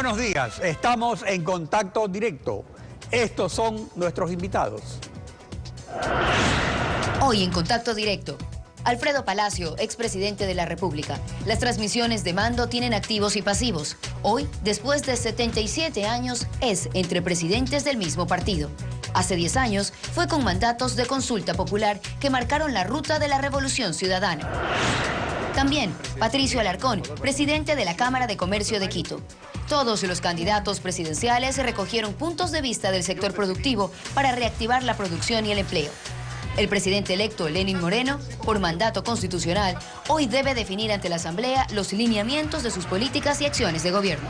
buenos días, estamos en contacto directo. Estos son nuestros invitados. Hoy en Contacto Directo, Alfredo Palacio, expresidente de la República. Las transmisiones de mando tienen activos y pasivos. Hoy, después de 77 años, es entre presidentes del mismo partido. Hace 10 años fue con mandatos de consulta popular que marcaron la ruta de la revolución ciudadana. También Patricio Alarcón, presidente de la Cámara de Comercio de Quito. Todos los candidatos presidenciales recogieron puntos de vista del sector productivo para reactivar la producción y el empleo. El presidente electo, Lenín Moreno, por mandato constitucional, hoy debe definir ante la Asamblea los lineamientos de sus políticas y acciones de gobierno.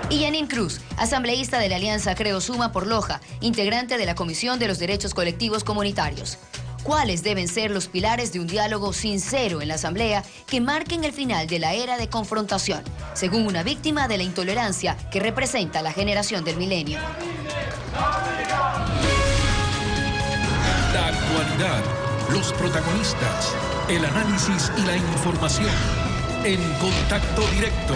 Y Yanín Cruz, asambleísta de la Alianza Creo Suma por Loja, integrante de la Comisión de los Derechos Colectivos Comunitarios. ¿Cuáles deben ser los pilares de un diálogo sincero en la Asamblea que marquen el final de la era de confrontación, según una víctima de la intolerancia que representa la generación del milenio? La actualidad, los protagonistas, el análisis y la información. En Contacto Directo.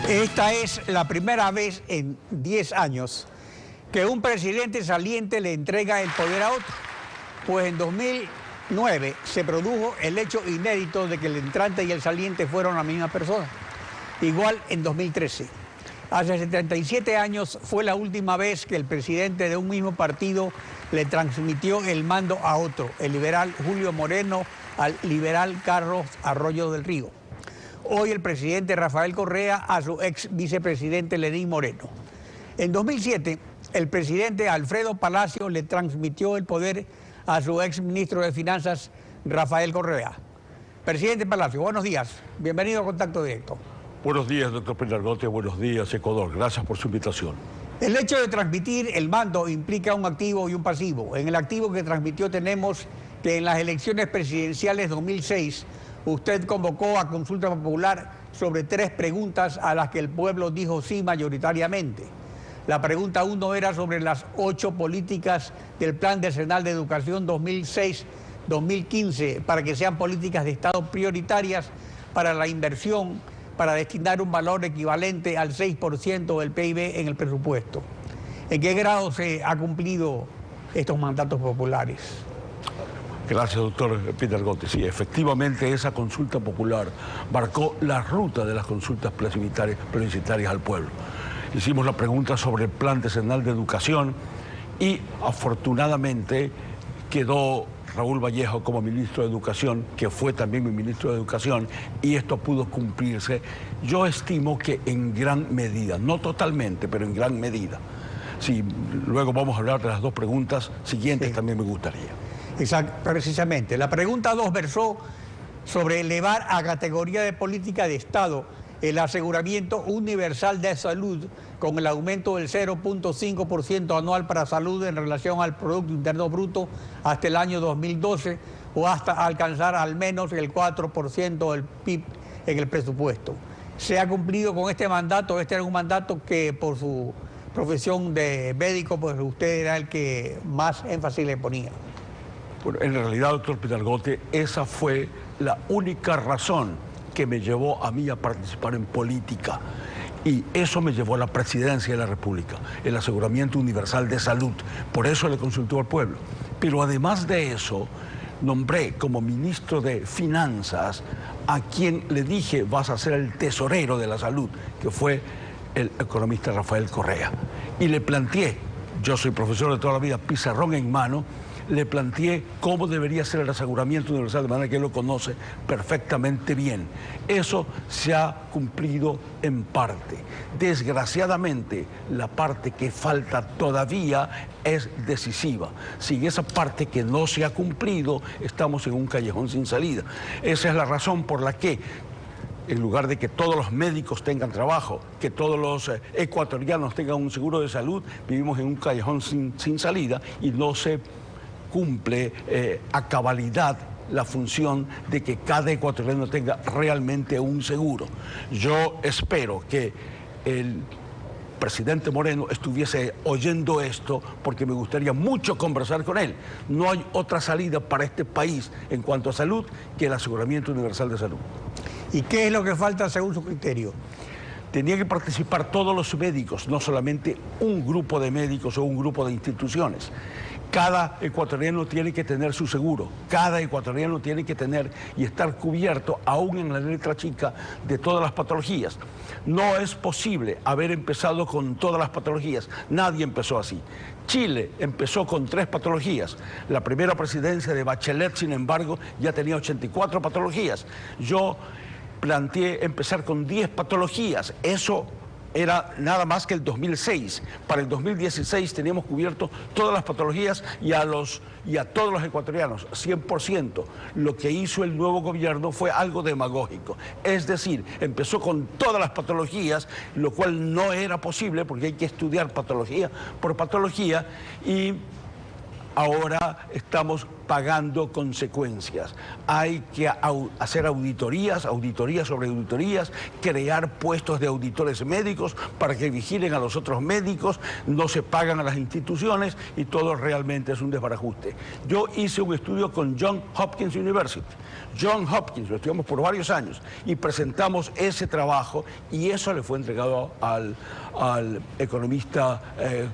Esta es la primera vez en 10 años que un presidente saliente le entrega el poder a otro. Pues en 2009 se produjo el hecho inédito de que el entrante y el saliente fueron la misma persona. Igual en 2013. Hace 77 años fue la última vez que el presidente de un mismo partido le transmitió el mando a otro, el liberal Julio Moreno al liberal Carlos Arroyo del Río. Hoy el presidente Rafael Correa a su ex vicepresidente Lenín Moreno. En 2007, el presidente Alfredo Palacio le transmitió el poder a su ex ministro de Finanzas Rafael Correa. Presidente Palacio, buenos días. Bienvenido a Contacto Directo. Buenos días, doctor Pinargote. Buenos días, Ecuador. Gracias por su invitación. El hecho de transmitir el mando implica un activo y un pasivo. En el activo que transmitió tenemos que en las elecciones presidenciales 2006 usted convocó a consulta popular sobre 3 preguntas a las que el pueblo dijo sí mayoritariamente. La pregunta 1 era sobre las 8 políticas del Plan Decenal de Educación 2006-2015 para que sean políticas de Estado prioritarias para la inversión, para destinar un valor equivalente al 6% del PIB en el presupuesto. ¿En qué grado se ha cumplido estos mandatos populares? Gracias, doctor Pinargote. Sí, efectivamente esa consulta popular marcó la ruta de las consultas plebiscitarias al pueblo. Hicimos la pregunta sobre el Plan Decenal de Educación y afortunadamente quedó Raúl Vallejo como ministro de Educación, que fue también mi ministro de Educación, y esto pudo cumplirse. Yo estimo que en gran medida, no totalmente, pero en gran medida. Sí, luego vamos a hablar de las 2 preguntas siguientes, sí. También me gustaría. Exacto, precisamente. La pregunta 2 versó sobre elevar a categoría de política de Estado el aseguramiento universal de salud con el aumento del 0.5% anual para salud en relación al Producto Interno Bruto hasta el año 2012 o hasta alcanzar al menos el 4% del PIB en el presupuesto. ¿Se ha cumplido con este mandato? Este era un mandato que por su profesión de médico, pues usted era el que más énfasis le ponía. Bueno, en realidad, doctor Pinargote, esa fue la única razón que me llevó a mí a participar en política. Y eso me llevó a la presidencia de la República, el aseguramiento universal de salud. Por eso le consultó al pueblo. Pero además de eso, nombré como ministro de Finanzas a quien le dije, vas a ser el tesorero de la salud, que fue el economista Rafael Correa. Y le planteé, yo soy profesor de toda la vida, pizarrón en mano, le planteé cómo debería ser el aseguramiento universal, de manera que él lo conoce perfectamente bien. Eso se ha cumplido en parte. Desgraciadamente, la parte que falta todavía es decisiva. Sin esa parte que no se ha cumplido, estamos en un callejón sin salida. Esa es la razón por la que, en lugar de que todos los médicos tengan trabajo, que todos los ecuatorianos tengan un seguro de salud, vivimos en un callejón sin salida y no se cumple a cabalidad la función de que cada ecuatoriano tenga realmente un seguro. Yo espero que el presidente Moreno estuviese oyendo esto, porque me gustaría mucho conversar con él. No hay otra salida para este país en cuanto a salud que el aseguramiento universal de salud. ¿Y qué es lo que falta según su criterio? Tenía que participar todos los médicos, no solamente un grupo de médicos o un grupo de instituciones. Cada ecuatoriano tiene que tener su seguro, cada ecuatoriano tiene que tener y estar cubierto, aún en la letra chica, de todas las patologías. No es posible haber empezado con todas las patologías, nadie empezó así. Chile empezó con 3 patologías. La primera presidencia de Bachelet, sin embargo, ya tenía 84 patologías. Yo planteé empezar con 10 patologías, eso era nada más que el 2006. Para el 2016 teníamos cubierto todas las patologías y a todos los ecuatorianos, 100%. Lo que hizo el nuevo gobierno fue algo demagógico. Es decir, empezó con todas las patologías, lo cual no era posible porque hay que estudiar patología por patología, y ahora estamos pagando consecuencias. Hay que hacer auditorías sobre auditorías, crear puestos de auditores médicos para que vigilen a los otros médicos, no se pagan a las instituciones y todo realmente es un desbarajuste. Yo hice un estudio con Johns Hopkins University. Johns Hopkins, lo estudiamos por varios años y presentamos ese trabajo y eso le fue entregado al economista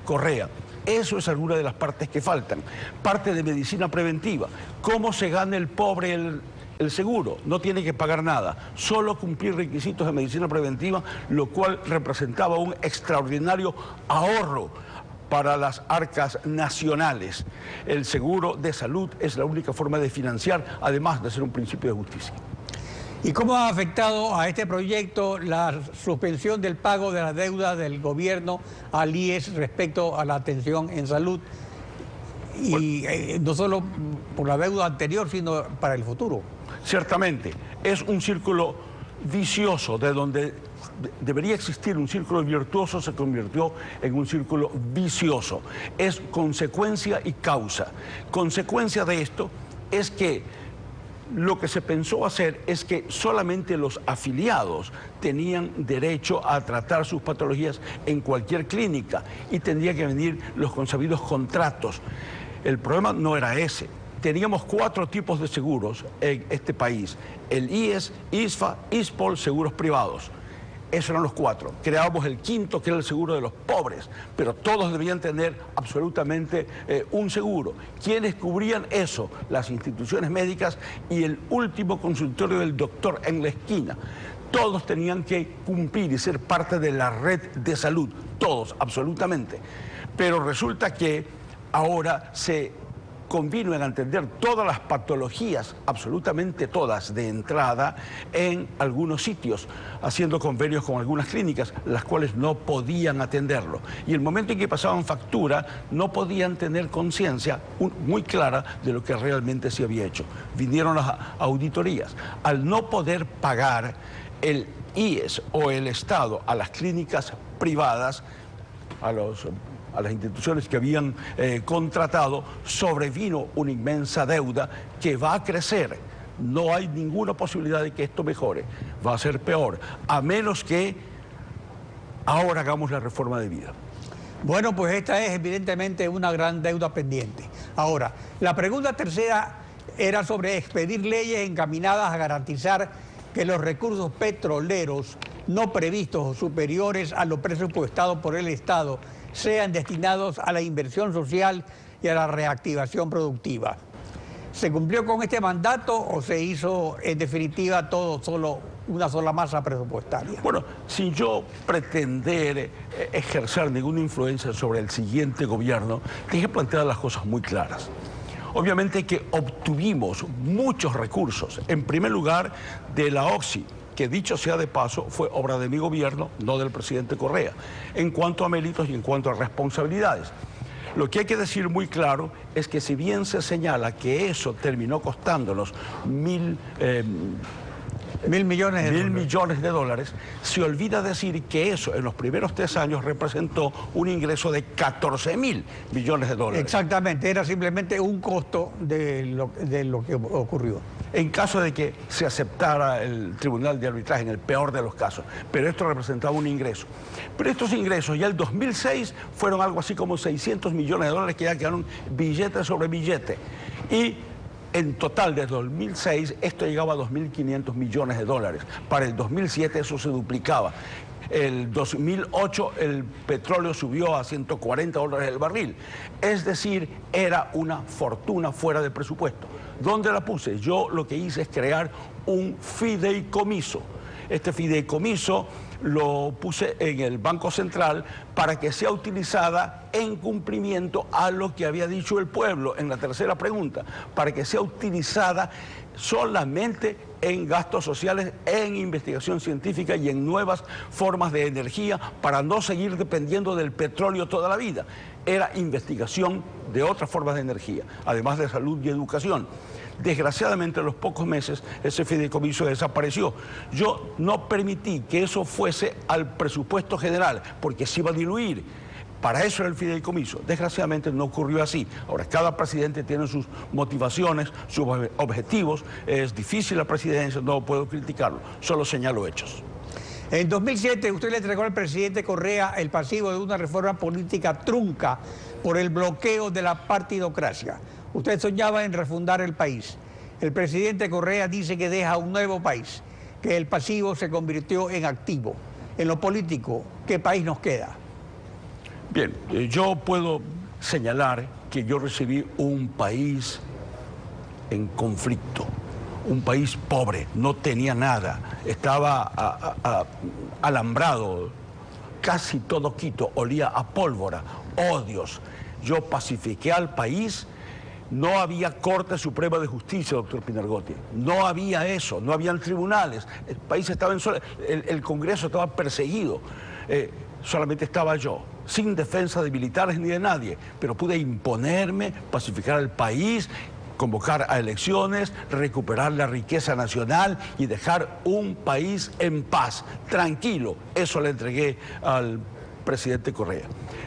Correa. Eso es alguna de las partes que faltan. Parte de medicina preventiva. ¿Cómo se gana el pobre el seguro? No tiene que pagar nada, solo cumplir requisitos de medicina preventiva, lo cual representaba un extraordinario ahorro para las arcas nacionales. El seguro de salud es la única forma de financiar, además de ser un principio de justicia. ¿Y cómo ha afectado a este proyecto la suspensión del pago de la deuda del gobierno al IES respecto a la atención en salud? Y no solo por la deuda anterior, sino para el futuro. Ciertamente, es un círculo vicioso, de donde debería existir un círculo virtuoso, se convirtió en un círculo vicioso. Es consecuencia y causa. Consecuencia de esto es que lo que se pensó hacer es que solamente los afiliados tenían derecho a tratar sus patologías en cualquier clínica y tendrían que venir los consabidos contratos. El problema no era ese. Teníamos 4 tipos de seguros en este país: el IES, ISFA, ISPOL, seguros privados. Esos eran los 4. Creábamos el 5.º, que era el seguro de los pobres, pero todos debían tener absolutamente un seguro. ¿Quiénes cubrían eso? Las instituciones médicas y el último consultorio del doctor en la esquina. Todos tenían que cumplir y ser parte de la red de salud, todos, absolutamente. Pero resulta que ahora se convino en atender todas las patologías, absolutamente todas, de entrada en algunos sitios, haciendo convenios con algunas clínicas, las cuales no podían atenderlo. Y el momento en que pasaban factura, no podían tener conciencia muy clara de lo que realmente se había hecho. Vinieron las auditorías. Al no poder pagar el IES o el Estado a las clínicas privadas, a las instituciones que habían contratado, sobrevino una inmensa deuda que va a crecer. No hay ninguna posibilidad de que esto mejore. Va a ser peor, a menos que ahora hagamos la reforma de vida. Bueno, pues esta es evidentemente una gran deuda pendiente. Ahora, la pregunta tercera era sobre expedir leyes encaminadas a garantizar que los recursos petroleros no previstos o superiores a lo presupuestado por el Estado sean destinados a la inversión social y a la reactivación productiva. ¿Se cumplió con este mandato o se hizo en definitiva todo solo una sola masa presupuestaria? Bueno, sin yo pretender ejercer ninguna influencia sobre el siguiente gobierno, hay que plantear las cosas muy claras. Obviamente que obtuvimos muchos recursos, en primer lugar de la OXI, que dicho sea de paso, fue obra de mi gobierno, no del presidente Correa, en cuanto a méritos y en cuanto a responsabilidades. Lo que hay que decir muy claro es que si bien se señala que eso terminó costándonos 1.000 millones de dólares. 1.000 millones de dólares. Se olvida decir que eso en los primeros 3 años representó un ingreso de 14.000 millones de dólares. Exactamente, era simplemente un costo de lo que ocurrió. En caso de que se aceptara el Tribunal de Arbitraje, en el peor de los casos. Pero esto representaba un ingreso. Pero estos ingresos ya el 2006 fueron algo así como 600 millones de dólares que ya quedaron billete sobre billete. Y en total, desde 2006, esto llegaba a 2.500 millones de dólares. Para el 2007 eso se duplicaba. El 2008 el petróleo subió a 140 dólares el barril. Es decir, era una fortuna fuera de presupuesto. ¿Dónde la puse? Yo lo que hice es crear un fideicomiso. Este fideicomiso lo puse en el Banco Central para que sea utilizada en cumplimiento a lo que había dicho el pueblo en la tercera pregunta, para que sea utilizada solamente en gastos sociales, en investigación científica y en nuevas formas de energía para no seguir dependiendo del petróleo toda la vida. Era investigación de otras formas de energía, además de salud y educación. Desgraciadamente, a los pocos meses, ese fideicomiso desapareció. Yo no permití que eso fuese al presupuesto general, porque se iba a diluir. Para eso era el fideicomiso. Desgraciadamente no ocurrió así. Ahora, cada presidente tiene sus motivaciones, sus objetivos. Es difícil la presidencia, no puedo criticarlo, solo señalo hechos. En 2007 usted le entregó al presidente Correa el pasivo de una reforma política trunca por el bloqueo de la partidocracia. Usted soñaba en refundar el país. El presidente Correa dice que deja un nuevo país, que el pasivo se convirtió en activo. En lo político, ¿qué país nos queda? Bien, yo puedo señalar que yo recibí un país en conflicto, un país pobre, no tenía nada, estaba alambrado, casi todo Quito olía a pólvora, odios. Yo pacifiqué al país. No había Corte Suprema de Justicia, doctor Pinargotti. No había eso, no habían tribunales. El país estaba el Congreso estaba perseguido. Solamente estaba yo, sin defensa de militares ni de nadie. Pero pude imponerme, pacificar al país, convocar a elecciones, recuperar la riqueza nacional y dejar un país en paz, tranquilo. Eso le entregué al presidente Correa.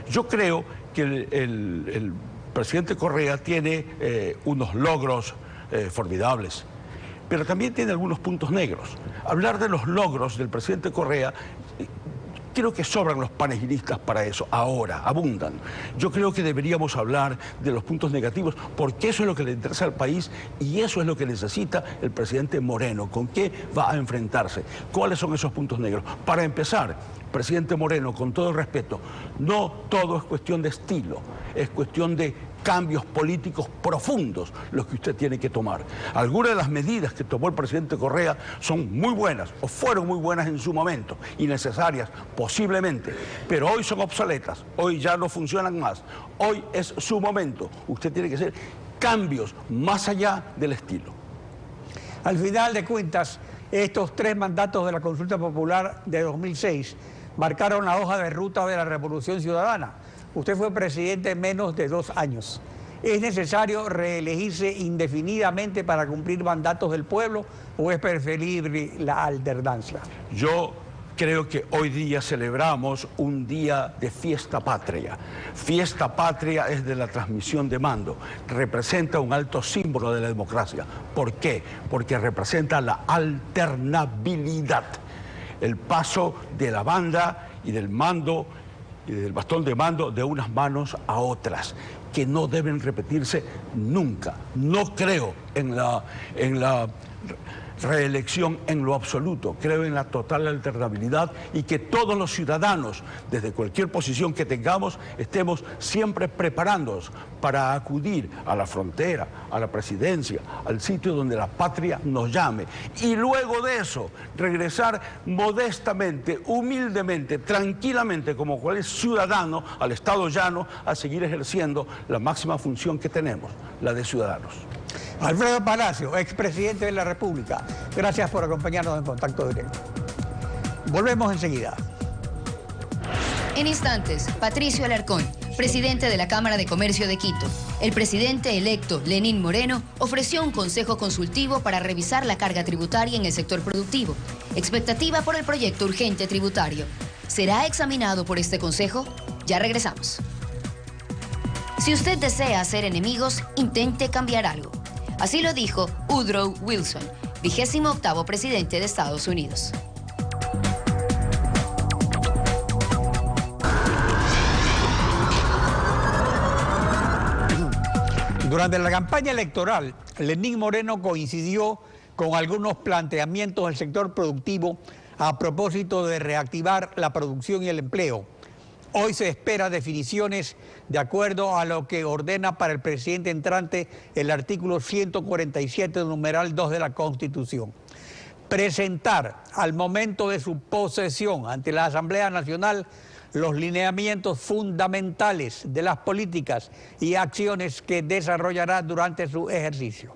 Yo creo que el presidente Correa tiene unos logros formidables, pero también tiene algunos puntos negros. Hablar de los logros del presidente Correa, creo que sobran los panegiristas para eso, ahora, abundan. Yo creo que deberíamos hablar de los puntos negativos, porque eso es lo que le interesa al país y eso es lo que necesita el presidente Moreno. ¿Con qué va a enfrentarse? ¿Cuáles son esos puntos negros? Para empezar, presidente Moreno, con todo el respeto, no todo es cuestión de estilo, es cuestión de cambios políticos profundos los que usted tiene que tomar. Algunas de las medidas que tomó el presidente Correa son muy buenas, o fueron muy buenas en su momento, y necesarias posiblemente, pero hoy son obsoletas, hoy ya no funcionan más, hoy es su momento. Usted tiene que hacer cambios más allá del estilo. Al final de cuentas, estos 3 mandatos de la consulta popular de 2006 marcaron la hoja de ruta de la Revolución Ciudadana. Usted fue presidente menos de 2 años. ¿Es necesario reelegirse indefinidamente para cumplir mandatos del pueblo o es preferible la alternancia? Yo creo que hoy día celebramos un día de fiesta patria. Fiesta patria es de la transmisión de mando. Representa un alto símbolo de la democracia. ¿Por qué? Porque representa la alternabilidad. El paso de la banda y del mando y del bastón de mando de unas manos a otras, que no deben repetirse nunca. No creo en la reelección en lo absoluto, creo en la total alternabilidad y que todos los ciudadanos, desde cualquier posición que tengamos, estemos siempre preparándonos para acudir a la frontera, a la presidencia, al sitio donde la patria nos llame. Y luego de eso, regresar modestamente, humildemente, tranquilamente, como cualquier ciudadano, al Estado llano, a seguir ejerciendo la máxima función que tenemos, la de ciudadanos. Alfredo Palacio, expresidente de la República, gracias por acompañarnos en Contacto Directo. Volvemos enseguida. En instantes, Patricio Alarcón, presidente de la Cámara de Comercio de Quito. El presidente electo, Lenín Moreno, ofreció un consejo consultivo para revisar la carga tributaria en el sector productivo. Expectativa por el proyecto urgente tributario. ¿Será examinado por este consejo? Ya regresamos. Si usted desea hacer enemigos, intente cambiar algo. Así lo dijo Woodrow Wilson, 28º presidente de Estados Unidos. Durante la campaña electoral, Lenín Moreno coincidió con algunos planteamientos del sector productivo a propósito de reactivar la producción y el empleo. Hoy se espera definiciones de acuerdo a lo que ordena para el presidente entrante el artículo 147, numeral 2 de la Constitución. Presentar al momento de su posesión ante la Asamblea Nacional los lineamientos fundamentales de las políticas y acciones que desarrollará durante su ejercicio.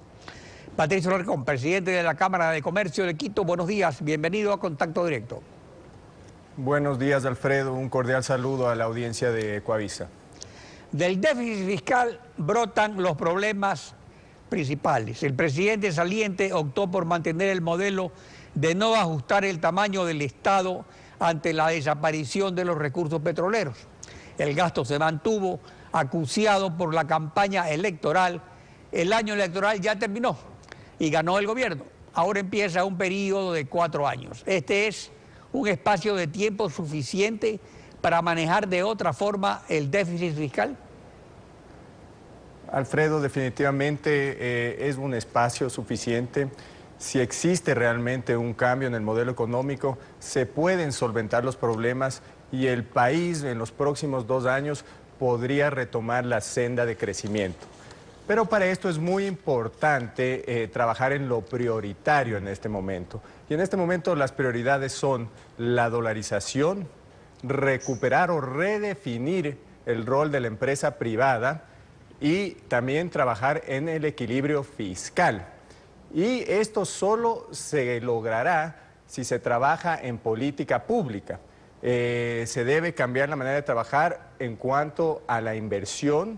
Patricio Alarcón, presidente de la Cámara de Comercio de Quito, buenos días, bienvenido a Contacto Directo. Buenos días, Alfredo, un cordial saludo a la audiencia de Ecuavisa. Del déficit fiscal brotan los problemas principales. El presidente saliente optó por mantener el modelo de no ajustar el tamaño del Estado ante la desaparición de los recursos petroleros. El gasto se mantuvo acuciado por la campaña electoral. El año electoral ya terminó y ganó el gobierno. Ahora empieza un periodo de 4 años. Este es un espacio de tiempo suficiente para manejar de otra forma el déficit fiscal. Alfredo, definitivamente es un espacio suficiente. Si existe realmente un cambio en el modelo económico, se pueden solventar los problemas y el país en los próximos 2 años podría retomar la senda de crecimiento. Pero para esto es muy importante trabajar en lo prioritario en este momento. Y en este momento las prioridades son la dolarización, recuperar o redefinir el rol de la empresa privada y también trabajar en el equilibrio fiscal. Y esto solo se logrará si se trabaja en política pública. Se debe cambiar la manera de trabajar en cuanto a la inversión,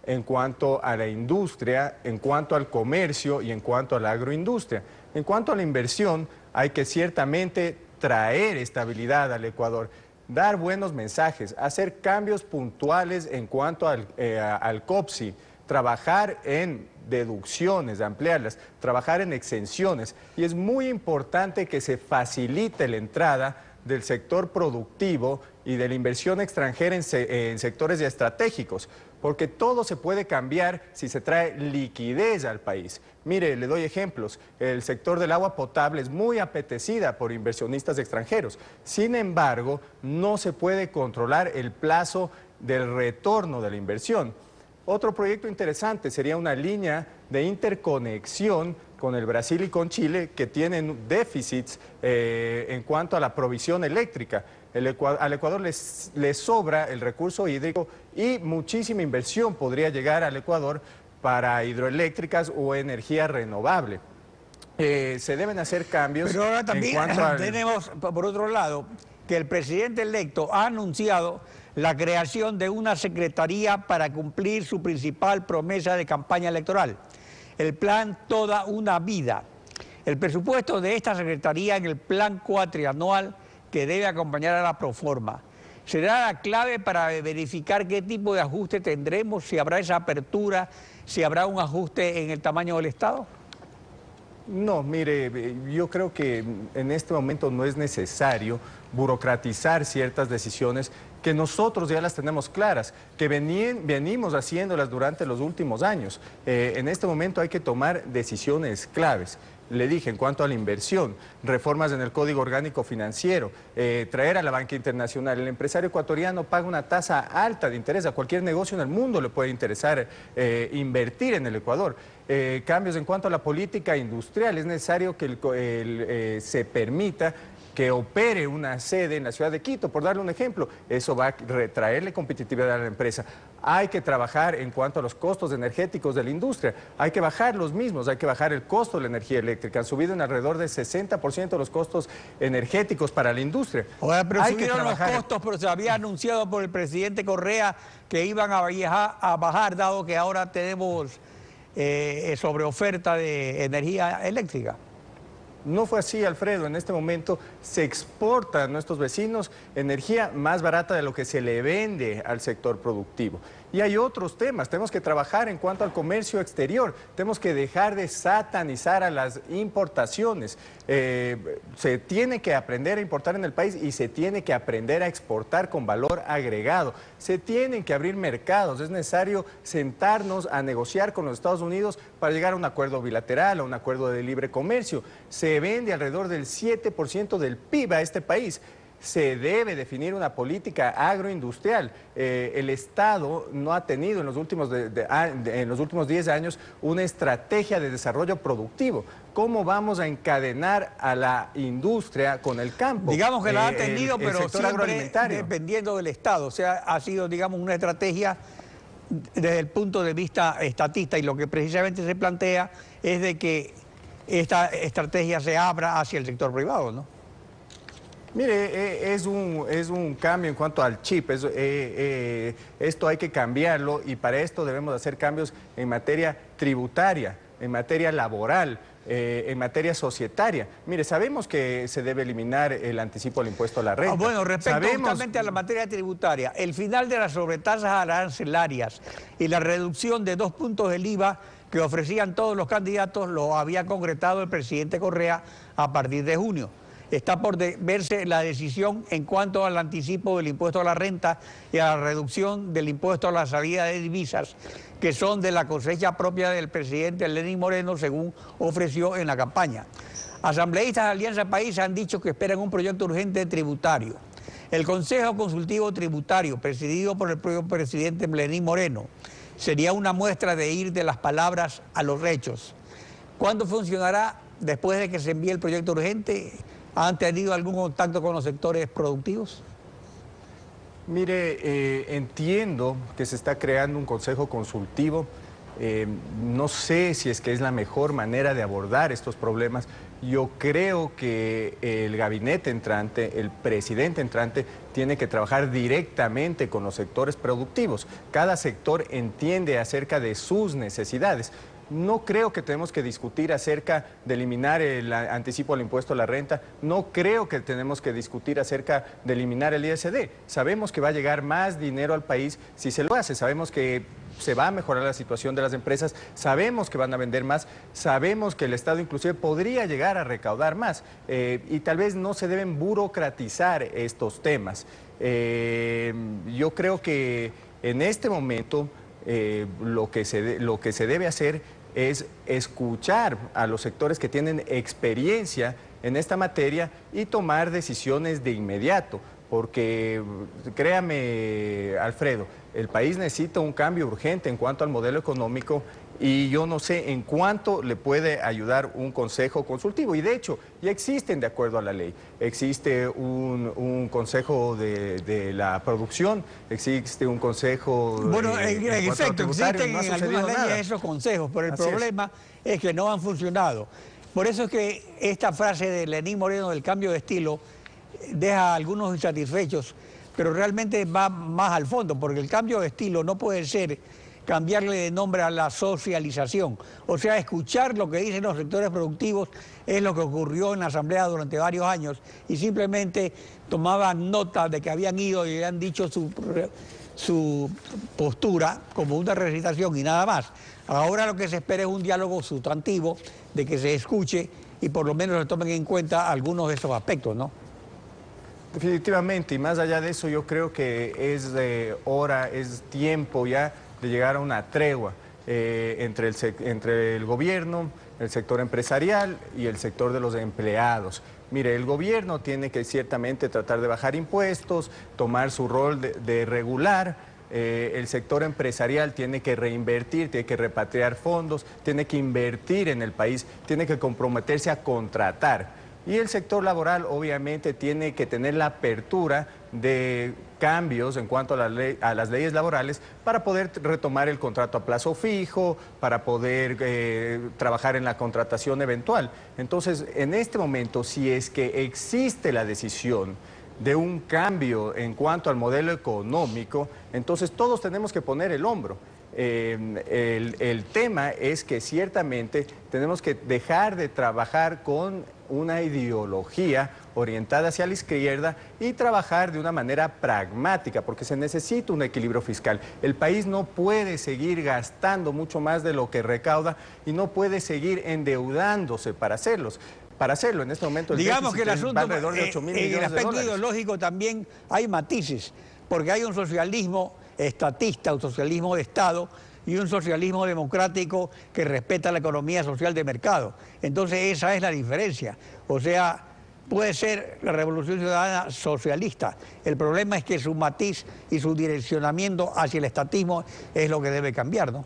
en cuanto a la industria, en cuanto al comercio y en cuanto a la agroindustria. En cuanto a la inversión, hay que ciertamente traer estabilidad al Ecuador, dar buenos mensajes, hacer cambios puntuales en cuanto al COPSI, trabajar en deducciones, ampliarlas, trabajar en exenciones. Y es muy importante que se facilite la entrada del sector productivo y de la inversión extranjera en sectores ya estratégicos, porque todo se puede cambiar si se trae liquidez al país. Mire, le doy ejemplos. El sector del agua potable es muy apetecida por inversionistas extranjeros. Sin embargo, no se puede controlar el plazo del retorno de la inversión. Otro proyecto interesante sería una línea de interconexión con el Brasil y con Chile, que tienen déficits en cuanto a la provisión eléctrica. Al Ecuador le sobra el recurso hídrico y muchísima inversión podría llegar al Ecuador para hidroeléctricas o energía renovable. Se deben hacer cambios. Pero ahora también tenemos, por otro lado, que el presidente electo ha anunciado la creación de una secretaría para cumplir su principal promesa de campaña electoral, el plan Toda una Vida. El presupuesto de esta secretaría en el plan cuatrianual que debe acompañar a la proforma será la clave para verificar qué tipo de ajuste tendremos, si habrá esa apertura, si habrá un ajuste en el tamaño del Estado. No, mire, yo creo que en este momento no es necesario burocratizar ciertas decisiones que nosotros ya las tenemos claras, que venimos haciéndolas durante los últimos años. En este momento hay que tomar decisiones claves. Le dije, en cuanto a la inversión, reformas en el Código Orgánico Financiero, traer a la banca internacional. El empresario ecuatoriano paga una tasa alta de interés. A cualquier negocio en el mundo le puede interesar invertir en el Ecuador. Cambios en cuanto a la política industrial. Es necesario que se permita que opere una sede en la ciudad de Quito, por darle un ejemplo. Eso va a retraerle competitividad a la empresa. Hay que trabajar en cuanto a los costos energéticos de la industria. Hay que bajar los mismos, hay que bajar el costo de la energía eléctrica. Han subido en alrededor de 60% los costos energéticos para la industria. Oiga, pero hay subieron los costos, pero se había anunciado por el presidente Correa que iban a bajar, dado que ahora tenemos sobreoferta de energía eléctrica. No fue así, Alfredo. En este momento se exporta a nuestros vecinos energía más barata de lo que se le vende al sector productivo. Y hay otros temas. Tenemos que trabajar en cuanto al comercio exterior. Tenemos que dejar de satanizar a las importaciones. Se tiene que aprender a importar en el país y se tiene que aprender a exportar con valor agregado. Se tienen que abrir mercados. Es necesario sentarnos a negociar con los Estados Unidos para llegar a un acuerdo bilateral, a un acuerdo de libre comercio. Se vende alrededor del 7% del PIB a este país. Se debe definir una política agroindustrial. El Estado no ha tenido en los últimos 10 años una estrategia de desarrollo productivo. ¿Cómo vamos a encadenar a la industria con el campo? Digamos que la ha tenido, pero sector siempre agroalimentario, dependiendo del Estado. O sea, ha sido, digamos, una estrategia desde el punto de vista estatista, y lo que precisamente se plantea es de que esta estrategia se abra hacia el sector privado, ¿no? Mire, es un cambio en cuanto al chip. Esto hay que cambiarlo, y para esto debemos hacer cambios en materia tributaria, en materia laboral, en materia societaria. Mire, sabemos que se debe eliminar el anticipo al impuesto a la renta. Bueno, respecto justamente a la materia tributaria, el final de las sobretasas arancelarias y la reducción de 2 puntos del IVA que ofrecían todos los candidatos lo había concretado el presidente Correa a partir de junio. Está por verse la decisión en cuanto al anticipo del impuesto a la renta y a la reducción del impuesto a la salida de divisas, que son de la cosecha propia del presidente Lenín Moreno, según ofreció en la campaña. Asambleístas de Alianza País han dicho que esperan un proyecto urgente tributario. El Consejo Consultivo Tributario, presidido por el propio presidente Lenín Moreno, sería una muestra de ir de las palabras a los hechos. ¿Cuándo funcionará? Después de que se envíe el proyecto urgente. ¿Han tenido algún contacto con los sectores productivos? Mire, entiendo que se está creando un consejo consultivo. No sé si es que es la mejor manera de abordar estos problemas. Yo creo que el gabinete entrante, el presidente entrante, tiene que trabajar directamente con los sectores productivos. Cada sector entiende acerca de sus necesidades. No creo que tenemos que discutir acerca de eliminar el anticipo al impuesto a la renta. No creo que tenemos que discutir acerca de eliminar el ISD. Sabemos que va a llegar más dinero al país si se lo hace. Sabemos que se va a mejorar la situación de las empresas. Sabemos que van a vender más. Sabemos que el Estado inclusive podría llegar a recaudar más. Y tal vez no se deben burocratizar estos temas. Yo creo que en este momento lo que se debe hacer es escuchar a los sectores que tienen experiencia en esta materia y tomar decisiones de inmediato, porque créame, Alfredo, el país necesita un cambio urgente en cuanto al modelo económico, y yo no sé en cuánto le puede ayudar un consejo consultivo. Y de hecho, ya existen de acuerdo a la ley. Existe un consejo de la producción, existe un consejo... Bueno, en efecto, existen en algunas leyes esos consejos, pero el problema es que no han funcionado. Por eso es que esta frase de Lenín Moreno del cambio de estilo deja a algunos insatisfechos, pero realmente va más al fondo, porque el cambio de estilo no puede ser cambiarle de nombre a la socialización. O sea, escuchar lo que dicen los sectores productivos es lo que ocurrió en la Asamblea durante varios años, y simplemente tomaban nota de que habían ido y habían dicho su postura como una recitación y nada más. Ahora lo que se espera es un diálogo sustantivo, de que se escuche y por lo menos se tomen en cuenta algunos de esos aspectos, ¿no? Definitivamente, y más allá de eso, yo creo que es hora, es tiempo ya de llegar a una tregua entre el gobierno, el sector empresarial y el sector de los empleados. Mire, el gobierno tiene que ciertamente tratar de bajar impuestos, tomar su rol de regular. El sector empresarial tiene que reinvertir, tiene que repatriar fondos, tiene que invertir en el país, tiene que comprometerse a contratar. Y el sector laboral obviamente tiene que tener la apertura de cambios en cuanto a las leyes laborales para poder retomar el contrato a plazo fijo, para poder trabajar en la contratación eventual. Entonces, en este momento, si es que existe la decisión de un cambio en cuanto al modelo económico, entonces todos tenemos que poner el hombro. El tema es que ciertamente tenemos que dejar de trabajar con una ideología orientada hacia la izquierda y trabajar de una manera pragmática, porque se necesita un equilibrio fiscal. El país no puede seguir gastando mucho más de lo que recauda y no puede seguir endeudándose para hacerlo. En este momento el digamos que el asunto va alrededor de 8.000 millones de dólares. En el aspecto ideológico también hay matices, porque hay un socialismo estatista, un socialismo de Estado y un socialismo democrático que respeta la economía social de mercado. Entonces esa es la diferencia. O sea, puede ser la Revolución Ciudadana socialista. El problema es que su matiz y su direccionamiento hacia el estatismo es lo que debe cambiar, ¿no?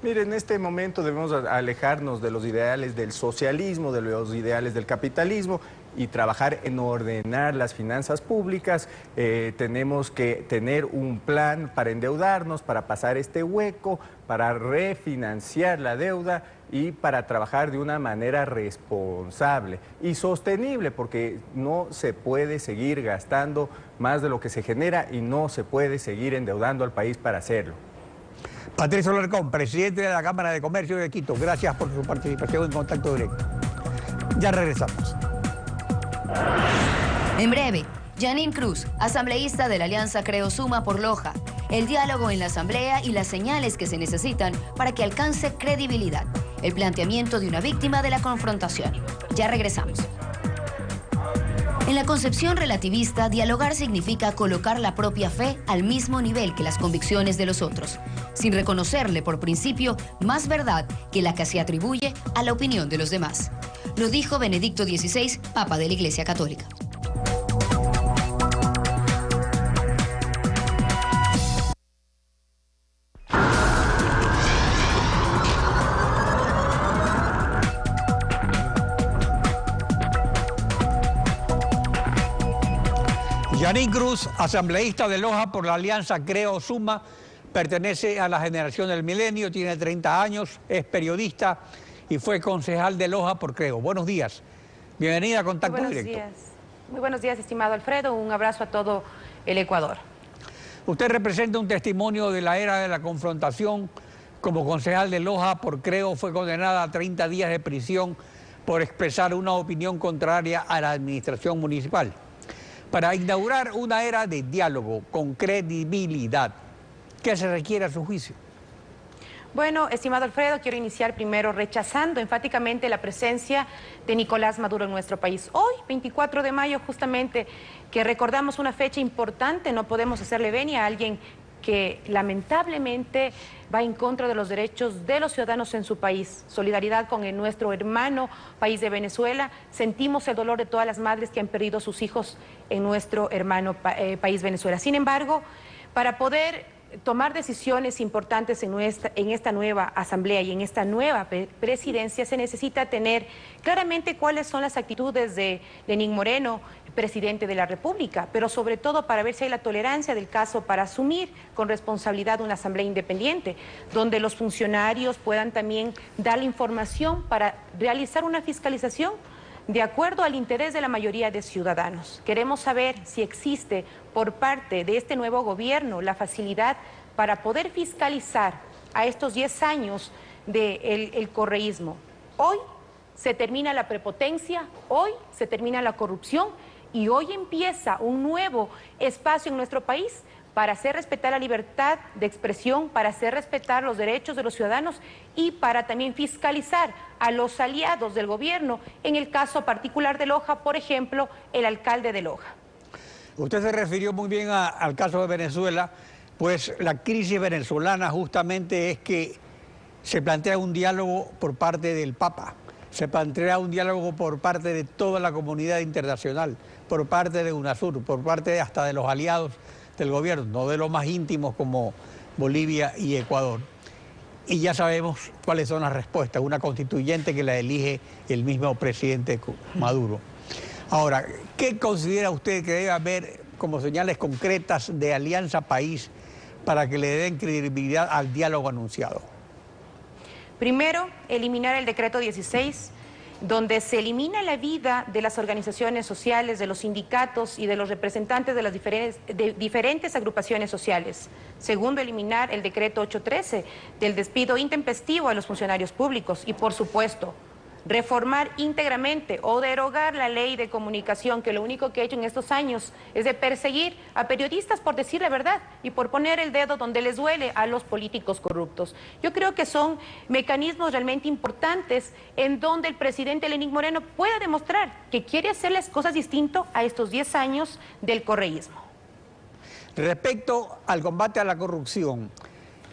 Mire, en este momento debemos alejarnos de los ideales del socialismo, de los ideales del capitalismo y trabajar en ordenar las finanzas públicas. Tenemos que tener un plan para endeudarnos, para pasar este hueco, para refinanciar la deuda y para trabajar de una manera responsable y sostenible, porque no se puede seguir gastando más de lo que se genera y no se puede seguir endeudando al país para hacerlo. Patricio Alarcón, presidente de la Cámara de Comercio de Quito, gracias por su participación en Contacto Directo. Ya regresamos. En breve, Janine Cruz, asambleísta de la Alianza Creo Suma por Loja. El diálogo en la asamblea y las señales que se necesitan para que alcance credibilidad. El planteamiento de una víctima de la confrontación. Ya regresamos. En la concepción relativista, dialogar significa colocar la propia fe al mismo nivel que las convicciones de los otros, sin reconocerle por principio más verdad que la que se atribuye a la opinión de los demás. Lo dijo Benedicto XVI, Papa de la Iglesia Católica. Janine Cruz, asambleísta de Loja por la Alianza Creo Suma, pertenece a la generación del milenio, tiene 30 años, es periodista y fue concejal de Loja por Creo. Buenos días, bienvenida a Contacto Directo. Muy buenos días, estimado Alfredo, un abrazo a todo el Ecuador. Usted representa un testimonio de la era de la confrontación. Como concejal de Loja por Creo fue condenada a 30 días de prisión por expresar una opinión contraria a la administración municipal. Para inaugurar una era de diálogo con credibilidad, ¿qué se requiere a su juicio? Bueno, estimado Alfredo, quiero iniciar primero rechazando enfáticamente la presencia de Nicolás Maduro en nuestro país. Hoy, 24 de mayo, justamente, que recordamos una fecha importante, no podemos hacerle venia a alguien que lamentablemente va en contra de los derechos de los ciudadanos en su país. Solidaridad con nuestro hermano país de Venezuela. Sentimos el dolor de todas las madres que han perdido a sus hijos en nuestro hermano país Venezuela. Sin embargo, para poder tomar decisiones importantes en esta nueva asamblea y en esta nueva presidencia se necesita tener claramente cuáles son las actitudes de Lenín Moreno, presidente de la República, pero sobre todo para ver si hay la tolerancia del caso para asumir con responsabilidad una asamblea independiente, donde los funcionarios puedan también dar la información para realizar una fiscalización de acuerdo al interés de la mayoría de ciudadanos. Queremos saber si existe por parte de este nuevo gobierno la facilidad para poder fiscalizar a estos 10 años del correísmo. Hoy se termina la prepotencia, hoy se termina la corrupción y hoy empieza un nuevo espacio en nuestro país para hacer respetar la libertad de expresión, para hacer respetar los derechos de los ciudadanos y para también fiscalizar a los aliados del gobierno, en el caso particular de Loja, por ejemplo, el alcalde de Loja. Usted se refirió muy bien al caso de Venezuela, pues la crisis venezolana justamente es que se plantea un diálogo por parte del Papa, se plantea un diálogo por parte de toda la comunidad internacional, por parte de UNASUR, por parte hasta de los aliados del gobierno, no de los más íntimos como Bolivia y Ecuador. y ya sabemos cuáles son las respuestas, una constituyente que la elige el mismo presidente Maduro. Ahora, ¿qué considera usted que debe haber como señales concretas de Alianza País para que le den credibilidad al diálogo anunciado? Primero, eliminar el decreto 16, donde se elimina la vida de las organizaciones sociales, de los sindicatos y de los representantes de las diferentes agrupaciones sociales. Segundo, eliminar el decreto 813 del despido intempestivo a los funcionarios públicos. Y, por supuesto, reformar íntegramente o derogar la ley de comunicación, que lo único que ha hecho en estos años es de perseguir a periodistas por decir la verdad y por poner el dedo donde les duele a los políticos corruptos. Yo creo que son mecanismos realmente importantes en donde el presidente Lenín Moreno pueda demostrar que quiere hacer las cosas distinto a estos 10 años del correísmo. Respecto al combate a la corrupción,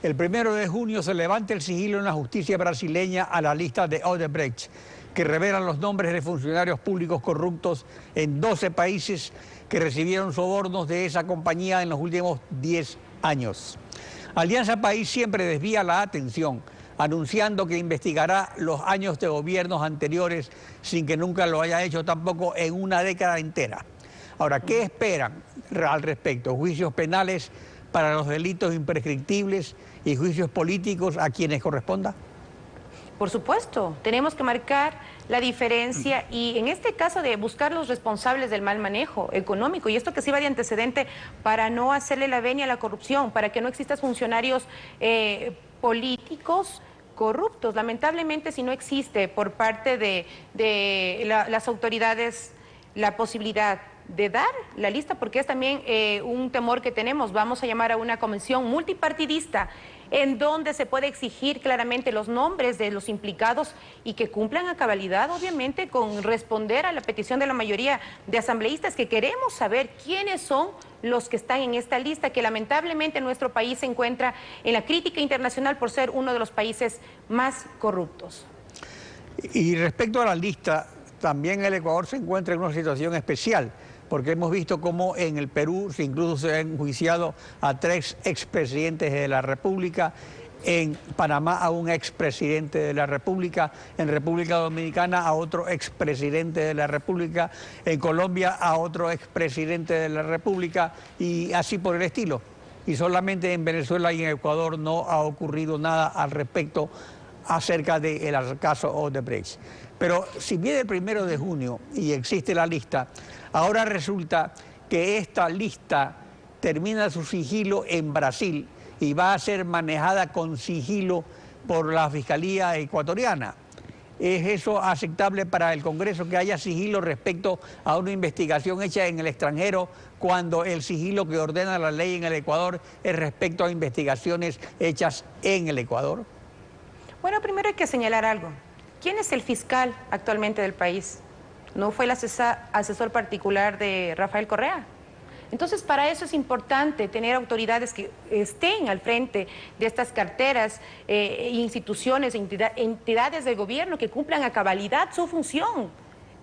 el 1 de junio se levanta el sigilo en la justicia brasileña a la lista de Odebrecht, que revelan los nombres de funcionarios públicos corruptos en 12 países que recibieron sobornos de esa compañía en los últimos 10 años. Alianza País siempre desvía la atención, anunciando que investigará los años de gobiernos anteriores sin que nunca lo haya hecho tampoco en una década entera. Ahora, ¿qué esperan al respecto? ¿Juicios penales para los delitos imprescriptibles y juicios políticos a quienes corresponda? Por supuesto, tenemos que marcar la diferencia y en este caso de buscar los responsables del mal manejo económico, y esto que sirva de antecedente para no hacerle la venia a la corrupción, para que no existan funcionarios políticos corruptos. Lamentablemente, si no existe por parte de las autoridades la posibilidad de dar la lista, porque es también un temor que tenemos. Vamos a llamar a una comisión multipartidista en donde se puede exigir claramente los nombres de los implicados y que cumplan a cabalidad, obviamente, con responder a la petición de la mayoría de asambleístas, que queremos saber quiénes son los que están en esta lista, que lamentablemente nuestro país se encuentra en la crítica internacional por ser uno de los países más corruptos. Y respecto a la lista, también el Ecuador se encuentra en una situación especial, porque hemos visto cómo en el Perú incluso se han enjuiciado a 3 expresidentes de la República, en Panamá a un expresidente de la República, en República Dominicana a otro expresidente de la República, en Colombia a otro expresidente de la República y así por el estilo. Y solamente en Venezuela y en Ecuador no ha ocurrido nada al respecto acerca del caso Odebrecht. Pero si viene el 1 de junio y existe la lista, ahora resulta que esta lista termina su sigilo en Brasil y va a ser manejada con sigilo por la Fiscalía ecuatoriana. ¿Es eso aceptable para el Congreso, que haya sigilo respecto a una investigación hecha en el extranjero, cuando el sigilo que ordena la ley en el Ecuador es respecto a investigaciones hechas en el Ecuador? Bueno, primero hay que señalar algo. ¿Quién es el fiscal actualmente del país? ¿No fue el asesor particular de Rafael Correa? Entonces, para eso es importante tener autoridades que estén al frente de estas carteras, instituciones, entidades del gobierno que cumplan a cabalidad su función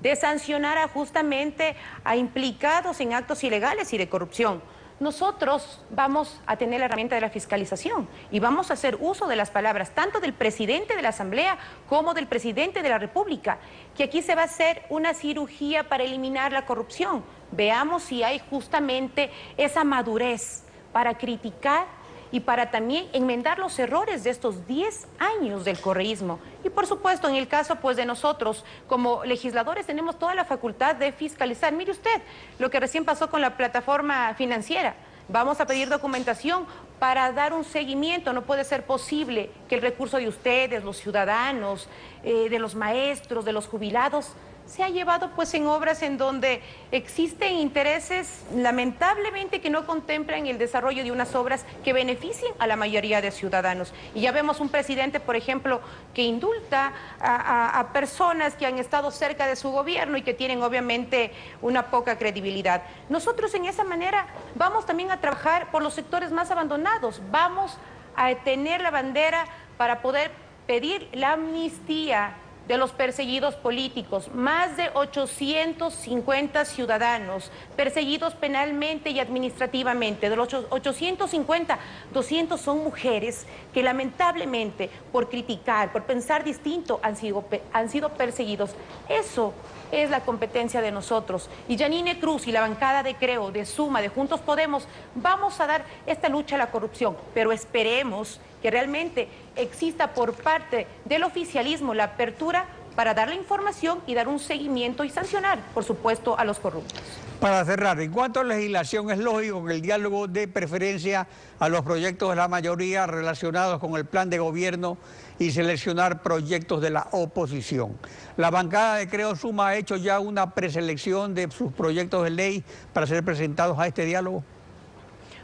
de sancionar justamente a implicados en actos ilegales y de corrupción. Nosotros vamos a tener la herramienta de la fiscalización y vamos a hacer uso de las palabras tanto del presidente de la Asamblea como del presidente de la República, que aquí se va a hacer una cirugía para eliminar la corrupción. Veamos si hay justamente esa madurez para criticar y para también enmendar los errores de estos 10 años del correísmo. Y por supuesto, en el caso pues de nosotros, como legisladores, tenemos toda la facultad de fiscalizar. Mire usted lo que recién pasó con la plataforma financiera. Vamos a pedir documentación para dar un seguimiento. No puede ser posible que el recurso de ustedes, los ciudadanos, de los maestros, de los jubilados, se ha llevado pues en obras en donde existen intereses lamentablemente que no contemplan el desarrollo de unas obras que beneficien a la mayoría de ciudadanos. Y ya vemos un presidente, por ejemplo, que indulta a personas que han estado cerca de su gobierno y que tienen obviamente una poca credibilidad. Nosotros en esa manera vamos también a trabajar por los sectores más abandonados, vamos a tener la bandera para poder pedir la amnistía de los perseguidos políticos, más de 850 ciudadanos perseguidos penalmente y administrativamente. De los 850, 200 son mujeres que lamentablemente por criticar, por pensar distinto, han sido perseguidos. Eso es la competencia de nosotros. Y Yanine Cruz y la bancada de Creo, de Suma, de Juntos Podemos, vamos a dar esta lucha a la corrupción, pero esperemos que realmente exista por parte del oficialismo la apertura para dar la información y dar un seguimiento y sancionar, por supuesto, a los corruptos. Para cerrar, en cuanto a legislación, es lógico que el diálogo dé preferencia a los proyectos de la mayoría relacionados con el plan de gobierno y seleccionar proyectos de la oposición. La bancada de Creo Suma ha hecho ya una preselección de sus proyectos de ley para ser presentados a este diálogo.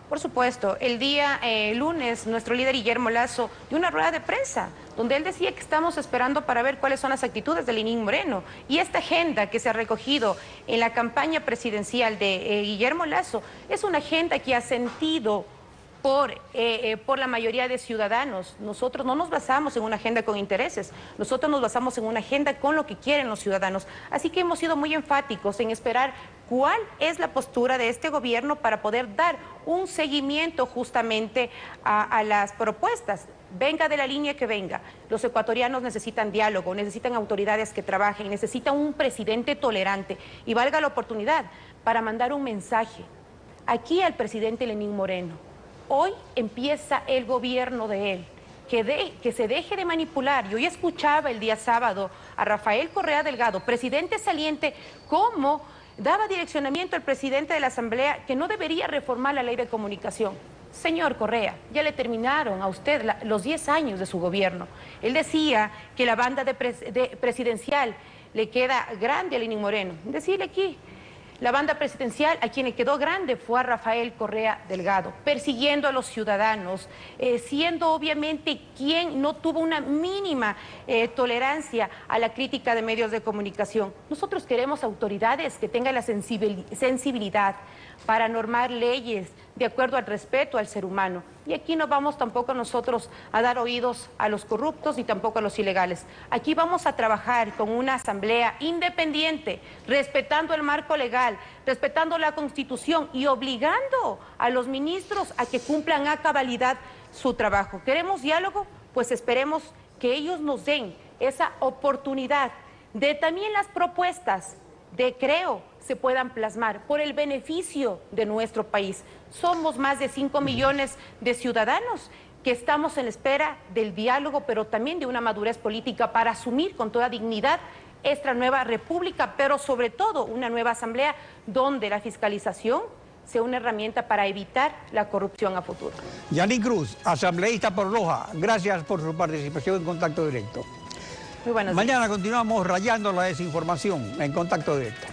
Por supuesto, el día lunes nuestro líder Guillermo Lasso dio una rueda de prensa donde él decía que estamos esperando para ver cuáles son las actitudes de Lenín Moreno. Y esta agenda que se ha recogido en la campaña presidencial de Guillermo Lasso es una agenda que ha sentido por la mayoría de ciudadanos. Nosotros no nos basamos en una agenda con intereses, nosotros nos basamos en una agenda con lo que quieren los ciudadanos. Así que hemos sido muy enfáticos en esperar cuál es la postura de este gobierno para poder dar un seguimiento justamente a las propuestas. Venga de la línea que venga, los ecuatorianos necesitan diálogo, necesitan autoridades que trabajen, necesitan un presidente tolerante y valga la oportunidad para mandar un mensaje aquí al presidente Lenín Moreno. Hoy empieza el gobierno de él, que se deje de manipular. Yo ya escuchaba el día sábado a Rafael Correa Delgado, presidente saliente, cómo daba direccionamiento al presidente de la Asamblea que no debería reformar la ley de comunicación. Señor Correa, ya le terminaron a usted los 10 años de su gobierno. Él decía que la banda presidencial le queda grande a Lenín Moreno. Decirle aquí, la banda presidencial a quien le quedó grande fue a Rafael Correa Delgado, persiguiendo a los ciudadanos, siendo obviamente quien no tuvo una mínima tolerancia a la crítica de medios de comunicación. Nosotros queremos autoridades que tengan la sensibilidad para normar leyes de acuerdo al respeto al ser humano. Y aquí no vamos tampoco nosotros a dar oídos a los corruptos ni tampoco a los ilegales. Aquí vamos a trabajar con una asamblea independiente, respetando el marco legal, respetando la Constitución y obligando a los ministros a que cumplan a cabalidad su trabajo. ¿Queremos diálogo? Pues esperemos que ellos nos den esa oportunidad de también las propuestas de Creo se puedan plasmar por el beneficio de nuestro país. Somos más de 5 millones de ciudadanos que estamos en la espera del diálogo, pero también de una madurez política para asumir con toda dignidad esta nueva república, pero sobre todo una nueva asamblea donde la fiscalización sea una herramienta para evitar la corrupción a futuro. Yanine Cruz, asambleísta por Loja, gracias por su participación en Contacto Directo. Muy buenos días. Mañana continuamos rayando la desinformación en Contacto Directo.